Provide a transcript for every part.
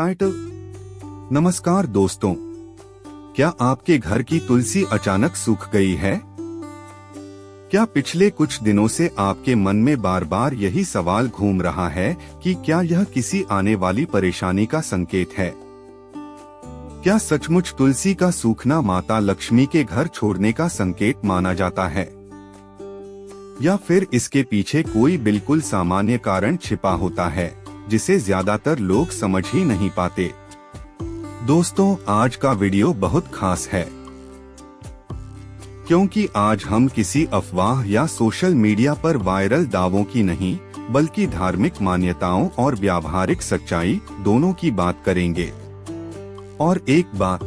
Title. नमस्कार दोस्तों, क्या आपके घर की तुलसी अचानक सूख गई है? क्या पिछले कुछ दिनों से आपके मन में बार बार यही सवाल घूम रहा है कि क्या यह किसी आने वाली परेशानी का संकेत है? क्या सचमुच तुलसी का सूखना माता लक्ष्मी के घर छोड़ने का संकेत माना जाता है, या फिर इसके पीछे कोई बिल्कुल सामान्य कारण छिपा होता है जिसे ज्यादातर लोग समझ ही नहीं पाते? दोस्तों, आज का वीडियो बहुत खास है, क्योंकि आज हम किसी अफवाह या सोशल मीडिया पर वायरल दावों की नहीं, बल्कि धार्मिक मान्यताओं और व्यावहारिक सच्चाई दोनों की बात करेंगे। और एक बात,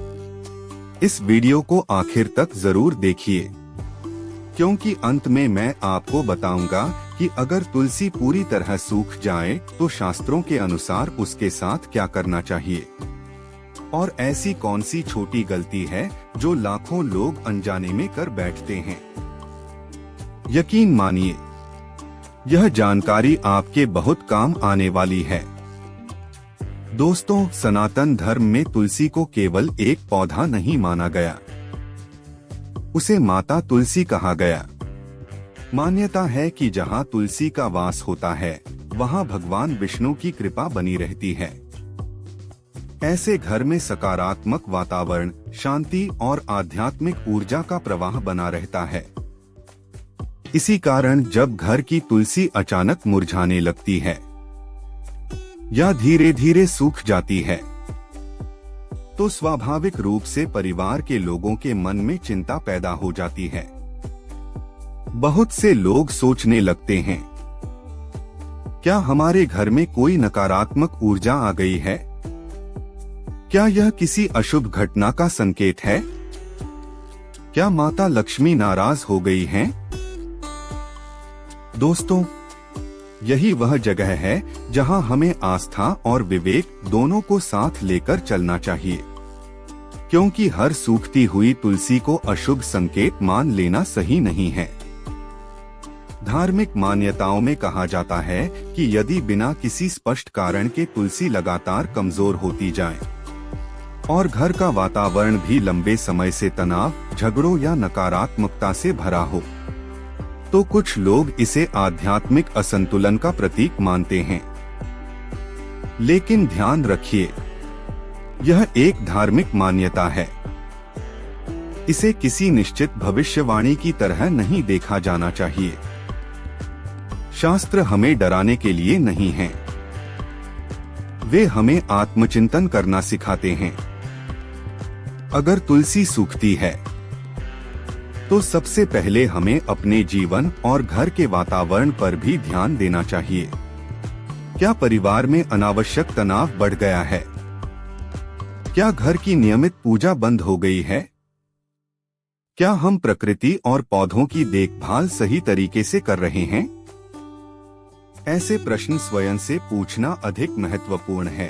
इस वीडियो को आखिर तक जरूर देखिए, क्योंकि अंत में मैं आपको बताऊंगा कि अगर तुलसी पूरी तरह सूख जाए तो शास्त्रों के अनुसार उसके साथ क्या करना चाहिए, और ऐसी कौन सी छोटी गलती है जो लाखों लोग अनजाने में कर बैठते हैं। यकीन मानिए, यह जानकारी आपके बहुत काम आने वाली है। दोस्तों, सनातन धर्म में तुलसी को केवल एक पौधा नहीं माना गया, उसे माता तुलसी कहा गया। मान्यता है कि जहाँ तुलसी का वास होता है, वहाँ भगवान विष्णु की कृपा बनी रहती है। ऐसे घर में सकारात्मक वातावरण, शांति और आध्यात्मिक ऊर्जा का प्रवाह बना रहता है। इसी कारण जब घर की तुलसी अचानक मुरझाने लगती है या धीरे धीरे सूख जाती है, तो स्वाभाविक रूप से परिवार के लोगों के मन में चिंता पैदा हो जाती है। बहुत से लोग सोचने लगते हैं, क्या हमारे घर में कोई नकारात्मक ऊर्जा आ गई है? क्या यह किसी अशुभ घटना का संकेत है? क्या माता लक्ष्मी नाराज हो गई हैं? दोस्तों, यही वह जगह है जहां हमें आस्था और विवेक दोनों को साथ लेकर चलना चाहिए, क्योंकि हर सूखती हुई तुलसी को अशुभ संकेत मान लेना सही नहीं है। धार्मिक मान्यताओं में कहा जाता है कि यदि बिना किसी स्पष्ट कारण के तुलसी लगातार कमजोर होती जाए और घर का वातावरण भी लंबे समय से तनाव, झगड़ों या नकारात्मकता से भरा हो, तो कुछ लोग इसे आध्यात्मिक असंतुलन का प्रतीक मानते हैं। लेकिन ध्यान रखिए, यह एक धार्मिक मान्यता है। इसे किसी निश्चित भविष्यवाणी की तरह नहीं देखा जाना चाहिए। शास्त्र हमें डराने के लिए नहीं हैं, वे हमें आत्मचिंतन करना सिखाते हैं। अगर तुलसी सूखती है, तो सबसे पहले हमें अपने जीवन और घर के वातावरण पर भी ध्यान देना चाहिए। क्या परिवार में अनावश्यक तनाव बढ़ गया है? क्या घर की नियमित पूजा बंद हो गई है? क्या हम प्रकृति और पौधों की देखभाल सही तरीके से कर रहे हैं? ऐसे प्रश्न स्वयं से पूछना अधिक महत्वपूर्ण है।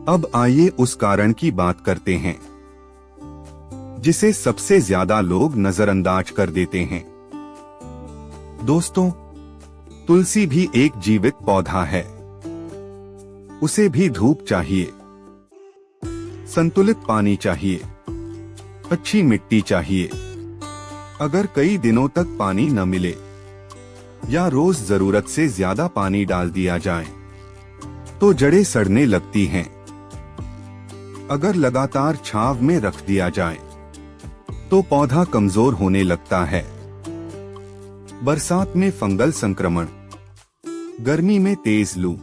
अब आइए उस कारण की बात करते हैं जिसे सबसे ज्यादा लोग नजरअंदाज कर देते हैं। दोस्तों, तुलसी भी एक जीवित पौधा है। उसे भी धूप चाहिए, संतुलित पानी चाहिए, अच्छी मिट्टी चाहिए। अगर कई दिनों तक पानी न मिले या रोज जरूरत से ज्यादा पानी डाल दिया जाए, तो जड़ें सड़ने लगती हैं। अगर लगातार छांव में रख दिया जाए, तो पौधा कमजोर होने लगता है। बरसात में फंगल संक्रमण, गर्मी में तेज लू,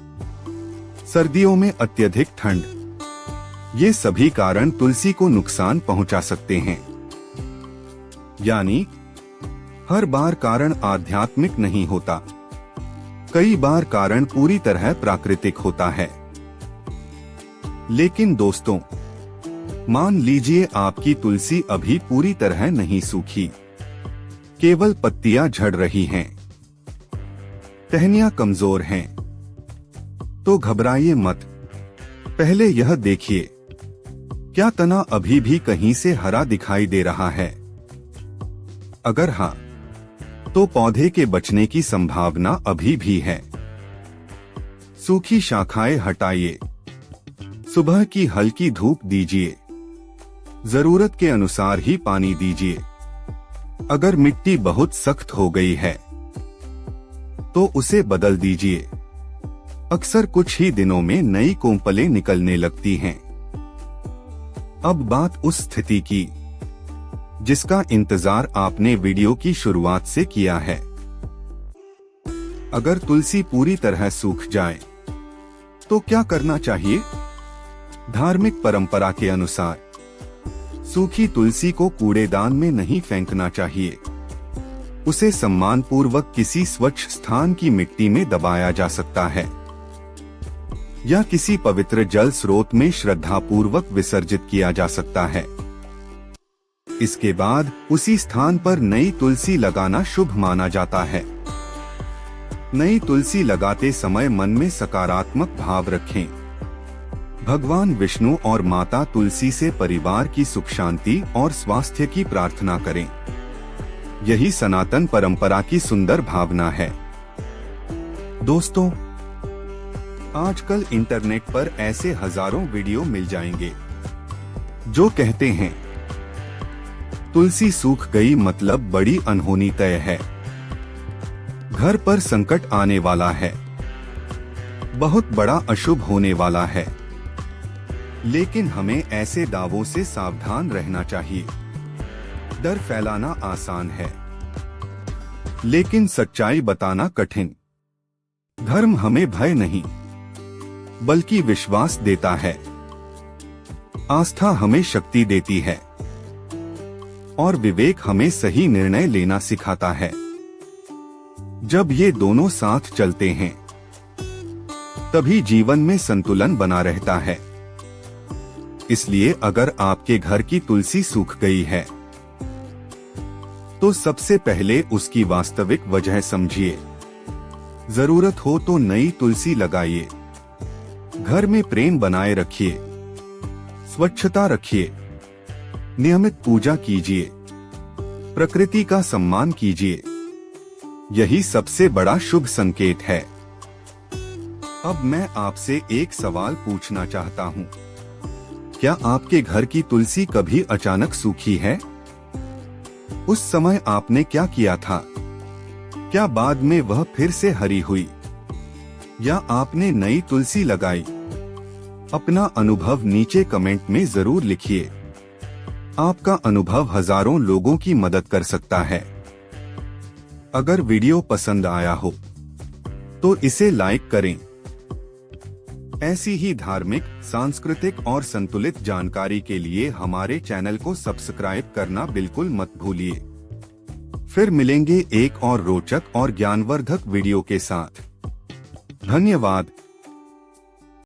सर्दियों में अत्यधिक ठंड, ये सभी कारण तुलसी को नुकसान पहुंचा सकते हैं। यानी हर बार कारण आध्यात्मिक नहीं होता, कई बार कारण पूरी तरह प्राकृतिक होता है। लेकिन दोस्तों, मान लीजिए आपकी तुलसी अभी पूरी तरह नहीं सूखी, केवल पत्तियां झड़ रही हैं, टहनियां कमजोर हैं, तो घबराइए मत। पहले यह देखिए, क्या तना अभी भी कहीं से हरा दिखाई दे रहा है? अगर हाँ, तो पौधे के बचने की संभावना अभी भी है। सूखी शाखाएं हटाइए, सुबह की हल्की धूप दीजिए। जरूरत के अनुसार ही पानी दीजिए। अगर मिट्टी बहुत सख्त हो गई है तो उसे बदल दीजिए। अक्सर कुछ ही दिनों में नई कोंपलें निकलने लगती हैं। अब बात उस स्थिति की जिसका इंतजार आपने वीडियो की शुरुआत से किया है। अगर तुलसी पूरी तरह सूख जाए तो क्या करना चाहिए? धार्मिक परंपरा के अनुसार सूखी तुलसी को कूड़ेदान में नहीं फेंकना चाहिए। उसे सम्मानपूर्वक किसी स्वच्छ स्थान की मिट्टी में दबाया जा सकता है या किसी पवित्र जल स्रोत में श्रद्धापूर्वक विसर्जित किया जा सकता है। इसके बाद उसी स्थान पर नई तुलसी लगाना शुभ माना जाता है। नई तुलसी लगाते समय मन में सकारात्मक भाव रखें। भगवान विष्णु और माता तुलसी से परिवार की सुख शांति और स्वास्थ्य की प्रार्थना करें। यही सनातन परंपरा की सुंदर भावना है। दोस्तों, आजकल इंटरनेट पर ऐसे हजारों वीडियो मिल जाएंगे जो कहते हैं तुलसी सूख गई मतलब बड़ी अनहोनी तय है, घर पर संकट आने वाला है, बहुत बड़ा अशुभ होने वाला है। लेकिन हमें ऐसे दावों से सावधान रहना चाहिए। डर फैलाना आसान है, लेकिन सच्चाई बताना कठिन। धर्म हमें भय नहीं बल्कि विश्वास देता है। आस्था हमें शक्ति देती है और विवेक हमें सही निर्णय लेना सिखाता है। जब ये दोनों साथ चलते हैं तभी जीवन में संतुलन बना रहता है। इसलिए अगर आपके घर की तुलसी सूख गई है तो सबसे पहले उसकी वास्तविक वजह समझिए। जरूरत हो तो नई तुलसी लगाइए। घर में प्रेम बनाए रखिए, स्वच्छता रखिए, नियमित पूजा कीजिए, प्रकृति का सम्मान कीजिए। यही सबसे बड़ा शुभ संकेत है। अब मैं आपसे एक सवाल पूछना चाहता हूँ। क्या आपके घर की तुलसी कभी अचानक सूखी है? उस समय आपने क्या किया था? क्या बाद में वह फिर से हरी हुई या आपने नई तुलसी लगाई? अपना अनुभव नीचे कमेंट में जरूर लिखिए। आपका अनुभव हजारों लोगों की मदद कर सकता है। अगर वीडियो पसंद आया हो तो इसे लाइक करें। ऐसी ही धार्मिक, सांस्कृतिक और संतुलित जानकारी के लिए हमारे चैनल को सब्सक्राइब करना बिल्कुल मत भूलिए। फिर मिलेंगे एक और रोचक और ज्ञानवर्धक वीडियो के साथ। धन्यवाद।